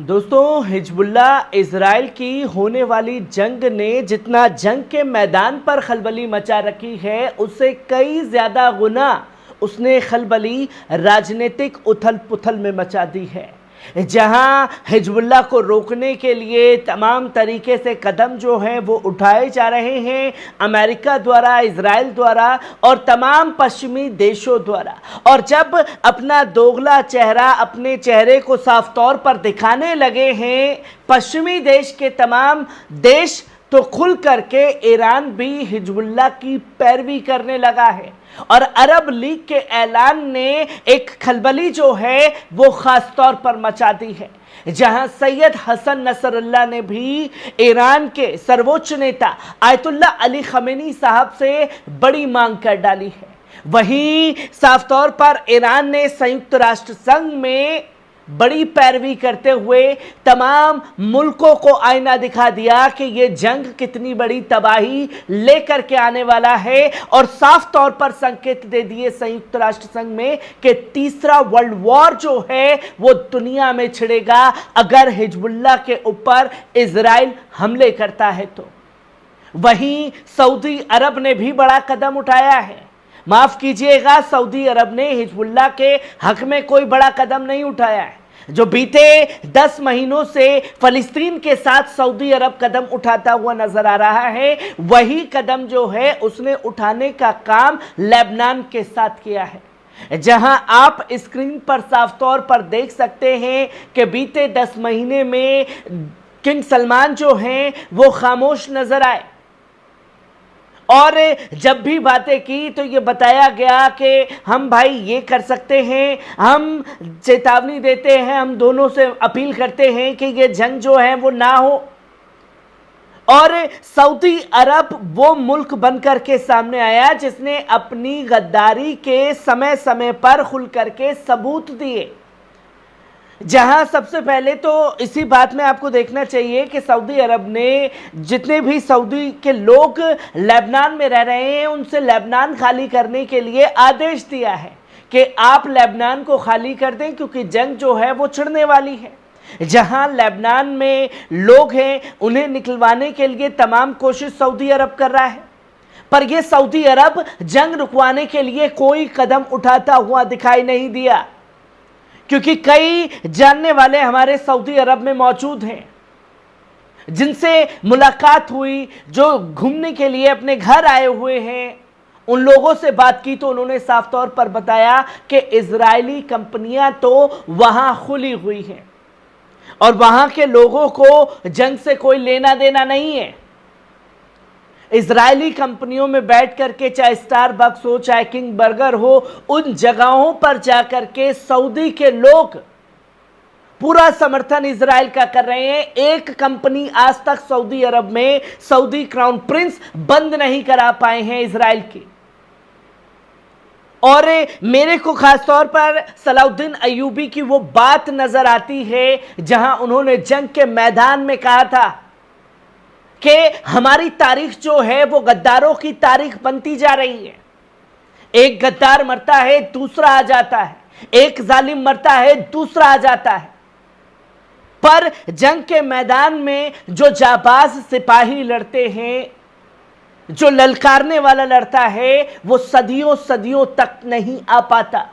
दोस्तों, Hezbollah Israel की होने वाली जंग ने जितना जंग के मैदान पर खलबली मचा रखी है, उससे कई ज्यादा गुना उसने खलबली राजनीतिक उथल पुथल में मचा दी है। जहां हिजबुल्लाह को रोकने के लिए तमाम तरीके से कदम जो हैं वो उठाए जा रहे हैं, अमेरिका द्वारा, इजराइल द्वारा और तमाम पश्चिमी देशों द्वारा। और जब अपना दोगला चेहरा, अपने चेहरे को साफ तौर पर दिखाने लगे हैं पश्चिमी देश के तमाम देश, तो खुल करके ईरान भी हिजबुल्लाह की पैरवी करने लगा है। और अरब लीग के ऐलान ने एक खलबली जो है वो खास तौर पर मचा दी है, जहां सैयद हसन नसरुल्लाह ने भी ईरान के सर्वोच्च नेता आयतुल्ला अली खमेनी साहब से बड़ी मांग कर डाली है। वहीं साफ तौर पर ईरान ने संयुक्त राष्ट्र संघ में बड़ी पैरवी करते हुए तमाम मुल्कों को आईना दिखा दिया कि यह जंग कितनी बड़ी तबाही लेकर के आने वाला है, और साफ तौर पर संकेत दे दिए संयुक्त राष्ट्र संघ में कि तीसरा वर्ल्ड वॉर जो है वो दुनिया में छिड़ेगा अगर हिजबुल्लाह के ऊपर इजराइल हमले करता है तो। वहीं सऊदी अरब ने भी बड़ा कदम उठाया है। माफ कीजिएगा, सऊदी अरब ने हिजबुल्लाह के हक में कोई बड़ा कदम नहीं उठाया है। जो बीते 10 महीनों से फलस्तीन के साथ सऊदी अरब कदम उठाता हुआ नजर आ रहा है, वही कदम जो है उसने उठाने का काम लेबनान के साथ किया है। जहां आप स्क्रीन पर साफ तौर पर देख सकते हैं कि बीते 10 महीने में किंग सलमान जो हैं वो खामोश नजर आए, और जब भी बातें की तो ये बताया गया कि हम भाई ये कर सकते हैं, हम चेतावनी देते हैं, हम दोनों से अपील करते हैं कि ये जंग जो है वो ना हो। और सऊदी अरब वो मुल्क बनकर के सामने आया जिसने अपनी गद्दारी के समय समय पर खुल करके सबूत दिए। जहां सबसे पहले तो इसी बात में आपको देखना चाहिए कि सऊदी अरब ने जितने भी सऊदी के लोग लेबनान में रह रहे हैं उनसे लेबनान खाली करने के लिए आदेश दिया है कि आप लेबनान को खाली कर दें, क्योंकि जंग जो है वो छिड़ने वाली है। जहां लेबनान में लोग हैं उन्हें निकलवाने के लिए तमाम कोशिश सऊदी अरब कर रहा है, पर यह सऊदी अरब जंग रुकवाने के लिए कोई कदम उठाता हुआ दिखाई नहीं दिया, क्योंकि कई जानने वाले हमारे सऊदी अरब में मौजूद हैं जिनसे मुलाकात हुई, जो घूमने के लिए अपने घर आए हुए हैं। उन लोगों से बात की तो उन्होंने साफ तौर पर बताया कि इजरायली कंपनियां तो वहां खुली हुई हैं और वहां के लोगों को जंग से कोई लेना देना नहीं है। इजरायली कंपनियों में बैठ करके, चाहे स्टारबक्स हो, चाहे किंग बर्गर हो, उन जगहों पर जाकर के सऊदी के लोग पूरा समर्थन इजराइल का कर रहे हैं। एक कंपनी आज तक सऊदी अरब में सऊदी क्राउन प्रिंस बंद नहीं करा पाए हैं इजराइल की। और मेरे को खास तौर पर सलाउद्दीन अय्यूबी की वो बात नजर आती है जहां उन्होंने जंग के मैदान में कहा था कि हमारी तारीख जो है वो गद्दारों की तारीख बनती जा रही है। एक गद्दार मरता है, दूसरा आ जाता है, एक जालिम मरता है, दूसरा आ जाता है। पर जंग के मैदान में जो जाबाज सिपाही लड़ते हैं, जो ललकारने वाला लड़ता है, वो सदियों सदियों तक नहीं आ पाता।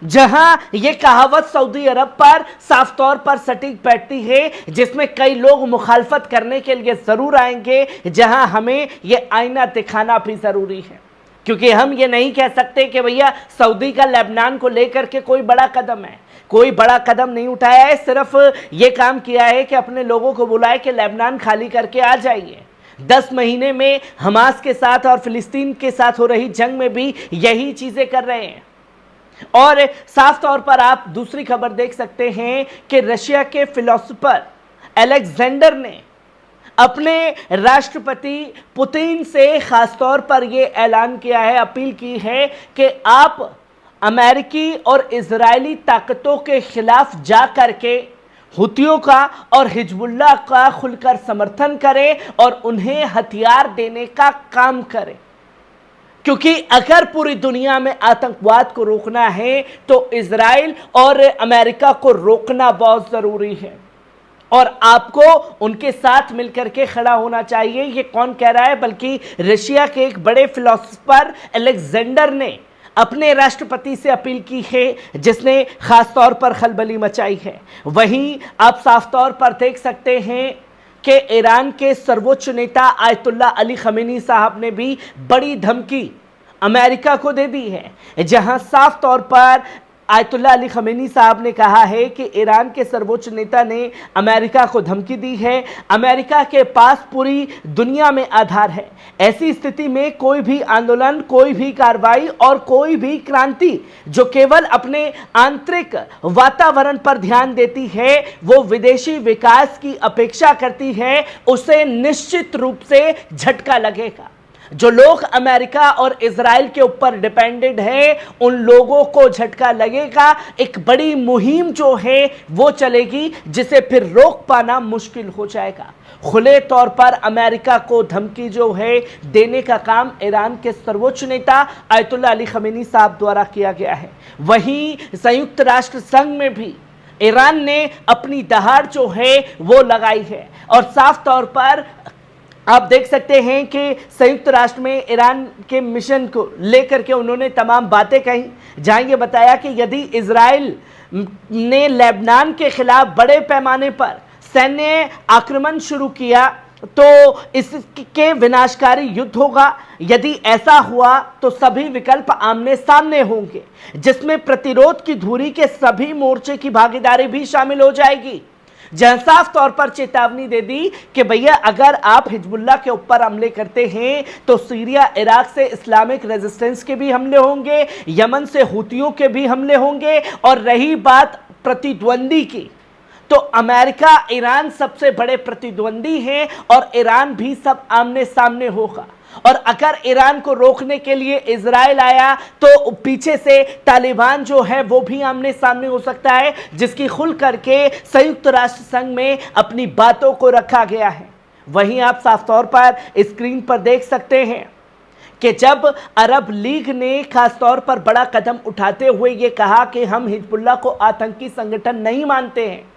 जहां यह कहावत सऊदी अरब पर साफ तौर पर सटीक बैठती है, जिसमें कई लोग मुखालफत करने के लिए जरूर आएंगे, जहां हमें यह आईना दिखाना भी जरूरी है, क्योंकि हम ये नहीं कह सकते कि भैया सऊदी का लेबनान को लेकर के कोई बड़ा कदम है। कोई बड़ा कदम नहीं उठाया है, सिर्फ ये काम किया है कि अपने लोगों को बुलाए कि लेबनान खाली करके आ जाइए। 10 महीने में हमास के साथ और फिलिस्तीन के साथ हो रही जंग में भी यही चीजें कर रहे हैं। और साफ तौर पर आप दूसरी खबर देख सकते हैं कि रशिया के फिलोसोफर अलेक्जेंडर ने अपने राष्ट्रपति पुतिन से खास तौर पर यह ऐलान किया है, अपील की है कि आप अमेरिकी और इजरायली ताकतों के खिलाफ जा करके हुतियों का और हिजबुल्लाह का खुलकर समर्थन करें और उन्हें हथियार देने का काम करें। क्योंकि अगर पूरी दुनिया में आतंकवाद को रोकना है तो इजराइल और अमेरिका को रोकना बहुत जरूरी है और आपको उनके साथ मिलकर के खड़ा होना चाहिए। ये कौन कह रहा है? बल्कि रशिया के एक बड़े फिलोसोफर अलेक्जेंडर ने अपने राष्ट्रपति से अपील की है, जिसने खास तौर पर खलबली मचाई है। वहीं आप साफ तौर पर देख सकते हैं कि ईरान के सर्वोच्च नेता आयतुल्ला अली खमेनी साहब ने भी बड़ी धमकी अमेरिका को दे दी है, जहां साफ तौर पर आयतुल्ला अली खमेनी साहब ने कहा है कि ईरान के सर्वोच्च नेता ने अमेरिका को धमकी दी है। अमेरिका के पास पूरी दुनिया में आधार है। ऐसी स्थिति में कोई भी आंदोलन, कोई भी कार्रवाई और कोई भी क्रांति जो केवल अपने आंतरिक वातावरण पर ध्यान देती है, वो विदेशी विकास की अपेक्षा करती है, उसे निश्चित रूप से झटका लगेगा। जो लोग अमेरिका और इजराइल के ऊपर डिपेंडेंट हैं, उन लोगों को झटका लगेगा। एक बड़ी मुहिम जो है वो चलेगी, जिसे फिर रोक पाना मुश्किल हो जाएगा। खुले तौर पर अमेरिका को धमकी जो है देने का काम ईरान के सर्वोच्च नेता आयतुल्ला अली खमेनी साहब द्वारा किया गया है। वहीं संयुक्त राष्ट्र संघ में भी ईरान ने अपनी दहाड़ जो है वो लगाई है और साफ तौर पर आप देख सकते हैं कि संयुक्त राष्ट्र में ईरान के मिशन को लेकर के उन्होंने तमाम बातें कही, जहां ये बताया कि यदि इजराइल ने लेबनान के खिलाफ बड़े पैमाने पर सैन्य आक्रमण शुरू किया तो इसके विनाशकारी युद्ध होगा। यदि ऐसा हुआ तो सभी विकल्प आमने सामने होंगे, जिसमें प्रतिरोध की धुरी के सभी मोर्चे की भागीदारी भी शामिल हो जाएगी। जहां साफ तौर पर चेतावनी दे दी कि भैया अगर आप हिजबुल्लाह के ऊपर हमले करते हैं तो सीरिया इराक से इस्लामिक रेजिस्टेंस के भी हमले होंगे, यमन से हुतियों के भी हमले होंगे, और रही बात प्रतिद्वंदी की, तो अमेरिका ईरान सबसे बड़े प्रतिद्वंदी हैं और ईरान भी सब आमने सामने होगा। और अगर ईरान को रोकने के लिए इजराइल आया तो पीछे से तालिबान जो है वो भी आमने सामने हो सकता है, जिसकी खुल करके संयुक्त राष्ट्र संघ में अपनी बातों को रखा गया है। वहीं आप साफ तौर पर स्क्रीन पर देख सकते हैं कि जब अरब लीग ने खास तौर पर बड़ा कदम उठाते हुए ये कहा कि हम हिजबुल्लाह को आतंकी संगठन नहीं मानते हैं,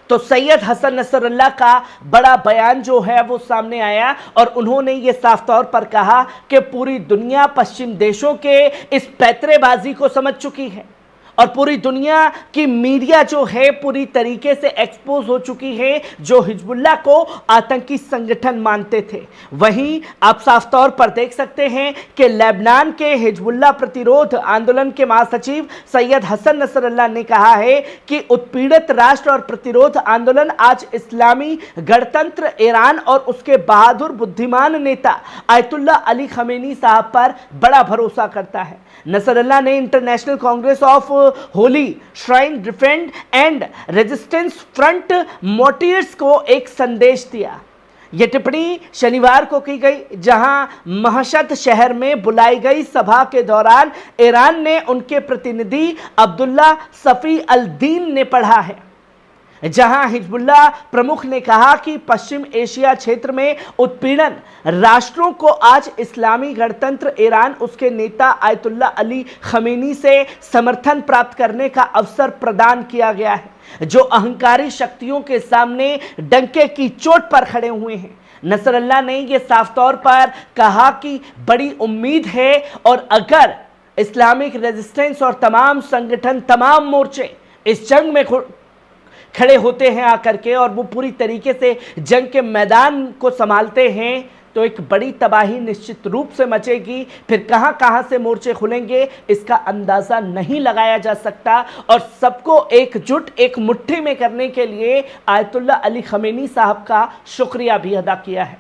तो सैयद हसन नसरुल्लाह का बड़ा बयान जो है वो सामने आया और उन्होंने ये साफ तौर पर कहा कि पूरी दुनिया पश्चिम देशों के इस पैतरेबाजी को समझ चुकी है और पूरी दुनिया की मीडिया जो है पूरी तरीके से एक्सपोज हो चुकी है, जो हिजबुल्लाह को आतंकी संगठन मानते थे। वहीं आप साफ तौर पर देख सकते हैं कि लेबनान के हिजबुल्लाह प्रतिरोध आंदोलन के महासचिव सैयद हसन नसरुल्लाह ने कहा है कि उत्पीड़ित राष्ट्र और प्रतिरोध आंदोलन आज इस्लामी गणतंत्र ईरान और उसके बहादुर बुद्धिमान नेता आयतुल्ला अली खमेनी साहब पर बड़ा भरोसा करता है। नसरुल्लाह ने international congress of holy shrine defend and resistance front मोटियर्स को एक संदेश दिया। यह टिप्पणी शनिवार को की गई, जहां महशद शहर में बुलाई गई सभा के दौरान ईरान ने उनके प्रतिनिधि अब्दुल्ला सफी अल दीन ने पढ़ा है, जहां हिजबुल्लाह प्रमुख ने कहा कि पश्चिम एशिया क्षेत्र में उत्पीड़न राष्ट्रों को आज इस्लामी गणतंत्र ईरान उसके नेता आयतुल्ला अली खमेनी से समर्थन प्राप्त करने का अवसर प्रदान किया गया है, जो अहंकारी शक्तियों के सामने डंके की चोट पर खड़े हुए हैं। नसरुल्लाह ने यह साफ तौर पर कहा कि बड़ी उम्मीद है और अगर इस्लामिक रेजिस्टेंस और तमाम संगठन, तमाम मोर्चे इस जंग में खड़े होते हैं आकर के और वो पूरी तरीके से जंग के मैदान को संभालते हैं, तो एक बड़ी तबाही निश्चित रूप से मचेगी। फिर कहां कहां से मोर्चे खुलेंगे इसका अंदाजा नहीं लगाया जा सकता और सबको एकजुट एक मुट्ठी में करने के लिए आयतुल्ला अली खमेनी साहब का शुक्रिया भी अदा किया है।